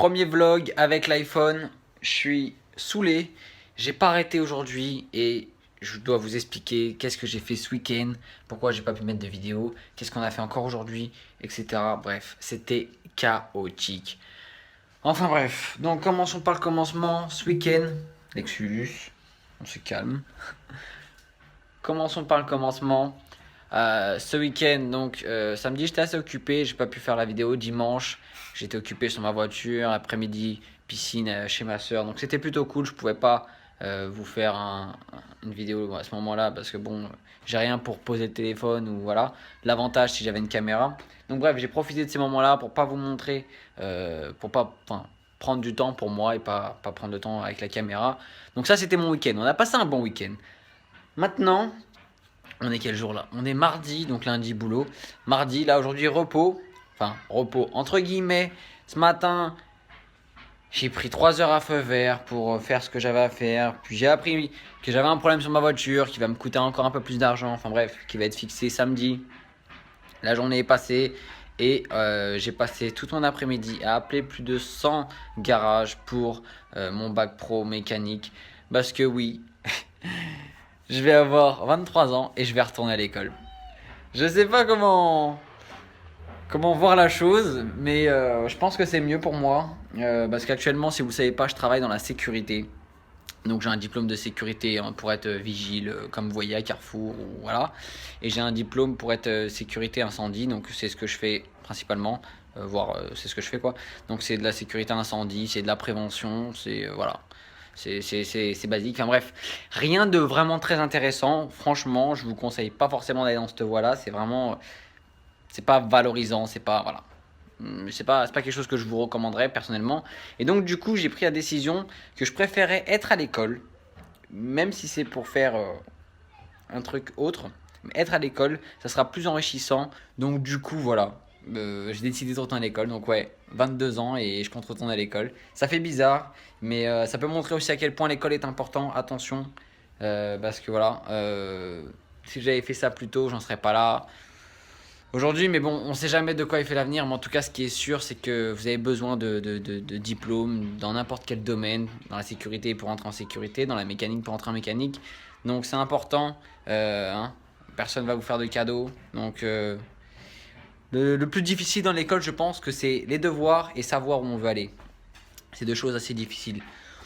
Premier vlog avec l'iPhone, je suis saoulé, j'ai pas arrêté aujourd'hui et je dois vous expliquer qu'est-ce que j'ai fait ce week-end, pourquoi j'ai pas pu mettre de vidéo, qu'est-ce qu'on a fait encore aujourd'hui, etc. Bref, c'était chaotique. Enfin bref, donc commençons par le commencement. Ce week-end, Lexus, on se calme. Commençons par le commencement. Ce week-end, donc samedi, j'étais assez occupé, j'ai pas pu faire la vidéo. Dimanche, j'étais occupé sur ma voiture. Après-midi, piscine chez ma soeur. Donc c'était plutôt cool. Je pouvais pas vous faire une vidéo à ce moment-là parce que bon, j'ai rien pour poser le téléphone ou voilà. L'avantage, si j'avais une caméra. Donc bref, j'ai profité de ces moments-là pour pas vous montrer, pour pas, enfin, prendre du temps pour moi et pas prendre de temps avec la caméra. Donc ça, c'était mon week-end. On a passé un bon week-end. Maintenant, on est quel jour là? On est mardi, donc lundi boulot. Mardi, là aujourd'hui repos. Enfin, repos entre guillemets. Ce matin, j'ai pris 3 heures à feu vert pour faire ce que j'avais à faire. Puis j'ai appris que j'avais un problème sur ma voiture qui va me coûter encore un peu plus d'argent. Enfin bref, qui va être fixé samedi. La journée est passée et j'ai passé tout mon après-midi à appeler plus de 100 garages pour mon bac pro mécanique. Parce que oui, je vais avoir 23 ans et je vais retourner à l'école. Je sais pas comment voir la chose, mais je pense que c'est mieux pour moi. Parce qu'actuellement, si vous savez pas, je travaille dans la sécurité. Donc j'ai un diplôme de sécurité pour être vigile, comme vous voyez à Carrefour, ou voilà. Et j'ai un diplôme pour être sécurité incendie, donc c'est ce que je fais principalement. Voire c'est ce que je fais quoi. Donc c'est de la sécurité incendie, c'est de la prévention, c'est voilà. C'est basique. Enfin bref, rien de vraiment très intéressant. Franchement, je vous conseille pas forcément d'aller dans cette voie-là. C'est vraiment, c'est pas valorisant, c'est pas voilà. C'est pas quelque chose que je vous recommanderais personnellement. Et donc du coup, j'ai pris la décision que je préférais être à l'école, même si c'est pour faire un truc autre. Mais être à l'école, ça sera plus enrichissant. Donc du coup, voilà. J'ai décidé de retourner à l'école. Donc ouais, 22 ans et je compte retourner à l'école. Ça fait bizarre, mais ça peut montrer aussi à quel point l'école est important. Attention, parce que voilà, si j'avais fait ça plus tôt, j'en serais pas là aujourd'hui. Mais bon, on sait jamais de quoi il fait l'avenir. Mais en tout cas, ce qui est sûr, c'est que vous avez besoin de diplômes dans n'importe quel domaine. Dans la sécurité pour entrer en sécurité, dans la mécanique pour entrer en mécanique. Donc c'est important. Hein, personne va vous faire de cadeaux. Donc le plus difficile dans l'école, je pense que c'est les devoirs et savoir où on veut aller. C'est deux choses assez difficiles.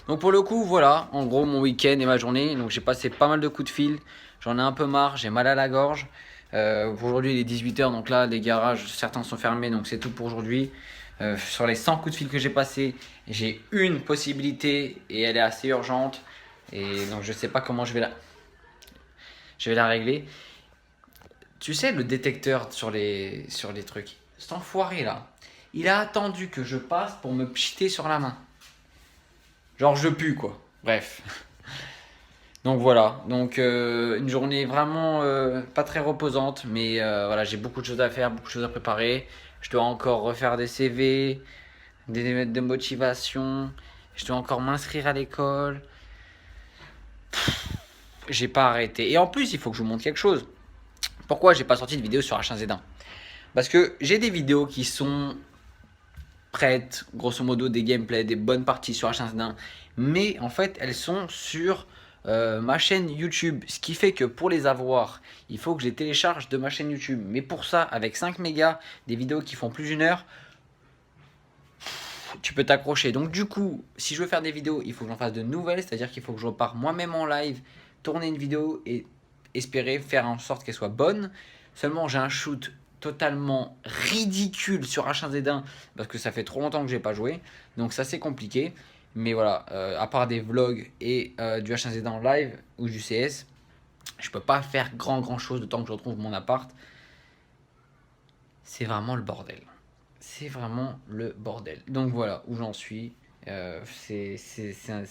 Donc pour le coup, voilà, en gros mon week-end et ma journée. Donc j'ai passé pas mal de coups de fil. J'en ai un peu marre, j'ai mal à la gorge. Aujourd'hui il est 18 h, donc là les garages, certains sont fermés, donc c'est tout pour aujourd'hui. Sur les 100 coups de fil que j'ai passés, j'ai une possibilité et elle est assez urgente. Et donc je sais pas comment je vais la régler. Tu sais, le détecteur sur les trucs. Cet enfoiré là, il a attendu que je passe pour me pchiter sur la main. Genre je pue quoi. Bref. Donc voilà, donc une journée vraiment pas très reposante, mais voilà, j'ai beaucoup de choses à faire, beaucoup de choses à préparer. Je dois encore refaire des CV, des lettres de motivation, je dois encore m'inscrire à l'école. J'ai pas arrêté. Et en plus, il faut que je vous montre quelque chose. Pourquoi j'ai pas sorti de vidéo sur H1Z1? Parce que j'ai des vidéos qui sont prêtes, grosso modo des gameplays, des bonnes parties sur H1Z1, mais en fait elles sont sur ma chaîne YouTube, ce qui fait que pour les avoir, il faut que je les télécharge de ma chaîne YouTube. Mais pour ça, avec 5 mégas, des vidéos qui font plus d'une heure, tu peux t'accrocher. Donc du coup, si je veux faire des vidéos, il faut que j'en fasse de nouvelles, c'est-à-dire qu'il faut que je repars moi-même en live, tourner une vidéo et espérer faire en sorte qu'elle soit bonne. Seulement, j'ai un shoot totalement ridicule sur H1Z1 parce que ça fait trop longtemps que j'ai pas joué. Donc ça c'est compliqué. Mais voilà, à part des vlogs et du H1Z1 en live ou du CS, je peux pas faire grand chose de temps que je retrouve mon appart. C'est vraiment le bordel. C'est vraiment le bordel. Donc voilà où j'en suis. C'est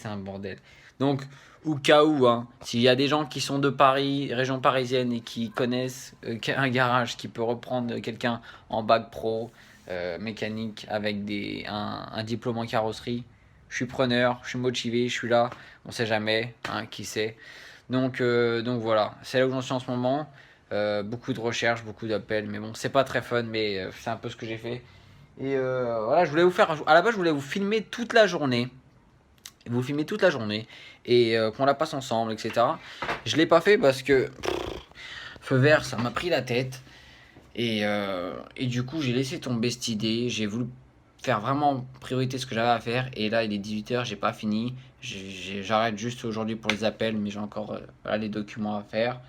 un bordel. Donc, au cas où, hein, s'il y a des gens qui sont de Paris, région parisienne, et qui connaissent un garage qui peut reprendre quelqu'un en bac pro, mécanique, avec un diplôme en carrosserie, je suis preneur, je suis motivé, je suis là. On sait jamais, hein, qui sait. Donc voilà, c'est là où j'en suis en ce moment. Beaucoup de recherches, beaucoup d'appels, mais bon, c'est pas très fun, mais c'est un peu ce que j'ai fait. Et voilà, je voulais vous faire. À la base, je voulais vous filmer toute la journée. Vous filmer toute la journée. Et qu'on la passe ensemble, etc. Je l'ai pas fait parce que. Feu vert, ça m'a pris la tête. Et du coup, j'ai laissé tomber cette idée. J'ai voulu faire vraiment priorité ce que j'avais à faire. Et là, il est 18h, j'ai pas fini. J'arrête juste aujourd'hui pour les appels, mais j'ai encore voilà, les documents à faire.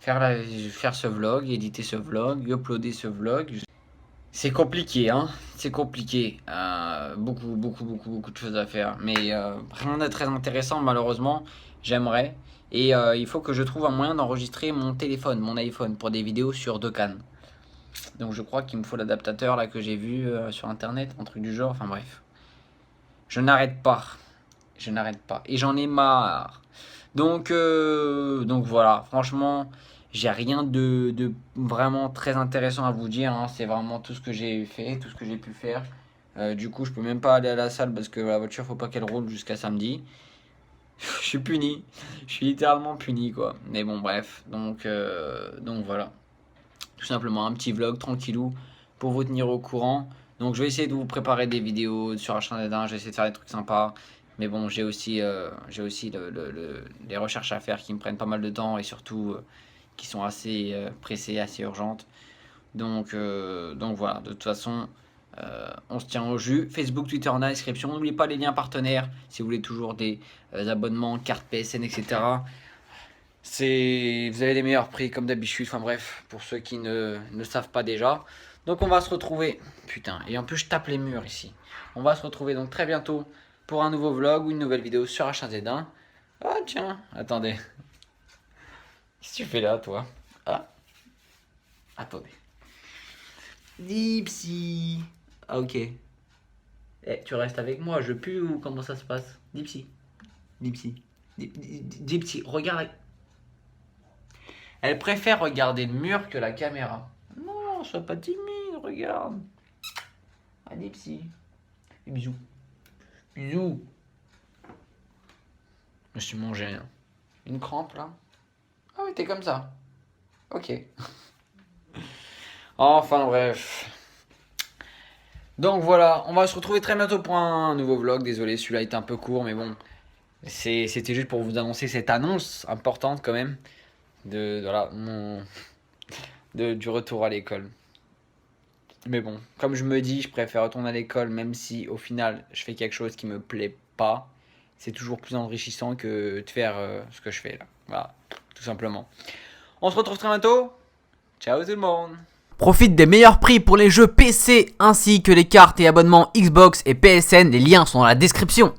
Faire ce vlog, éditer ce vlog, uploader ce vlog. C'est compliqué, hein. C'est compliqué. Beaucoup de choses à faire. Mais rien de très intéressant, malheureusement. J'aimerais. Et il faut que je trouve un moyen d'enregistrer mon téléphone, mon iPhone, pour des vidéos sur deux cannes. Donc je crois qu'il me faut l'adaptateur là que j'ai vu sur internet, un truc du genre. Enfin bref. Je n'arrête pas. Je n'arrête pas. Et j'en ai marre. Donc voilà. Franchement, j'ai rien de vraiment très intéressant à vous dire, hein. C'est vraiment tout ce que j'ai fait, tout ce que j'ai pu faire. Du coup, je peux même pas aller à la salle parce que la voiture, faut pas qu'elle roule jusqu'à samedi. Je suis puni. Je suis littéralement puni, quoi. Mais bon, bref. Donc voilà. Tout simplement un petit vlog tranquillou pour vous tenir au courant. Donc je vais essayer de vous préparer des vidéos sur H1Z1. Je vais essayer de faire des trucs sympas. Mais bon, j'ai aussi les recherches à faire qui me prennent pas mal de temps et surtout qui sont assez pressées, assez urgentes. Donc voilà, de toute façon, on se tient au jus. Facebook, Twitter en description. N'oubliez pas les liens partenaires si vous voulez toujours des abonnements, cartes PSN, etc. Vous avez les meilleurs prix comme d'habitude. Enfin bref, pour ceux qui ne savent pas déjà. Donc on va se retrouver. Putain, et en plus je tape les murs ici. On va se retrouver donc très bientôt pour un nouveau vlog ou une nouvelle vidéo sur H1Z1. Ah tiens, attendez. Qu'est-ce que tu fais là, toi? Ah, attendez. Dipsy. Ah ok. Eh, tu restes avec moi, je pue ou comment ça se passe? Dipsy. Dipsy. Dipsy, regarde. Elle préfère regarder le mur que la caméra. Non, sois pas timide, regarde. Ah Dipsy. Et bisous. Bisous. Je me suis mangé une crampe là. Ah oui, t'es comme ça. Ok. Enfin bref. Donc voilà, on va se retrouver très bientôt pour un nouveau vlog. Désolé, celui-là était un peu court, mais bon. C'était juste pour vous annoncer cette annonce importante quand même. Voilà, du retour à l'école. Mais bon, comme je me dis, je préfère retourner à l'école même si au final je fais quelque chose qui me plaît pas. C'est toujours plus enrichissant que de faire ce que je fais là. Voilà, tout simplement. On se retrouve très bientôt. Ciao tout le monde. Profite des meilleurs prix pour les jeux PC ainsi que les cartes et abonnements Xbox et PSN, les liens sont dans la description.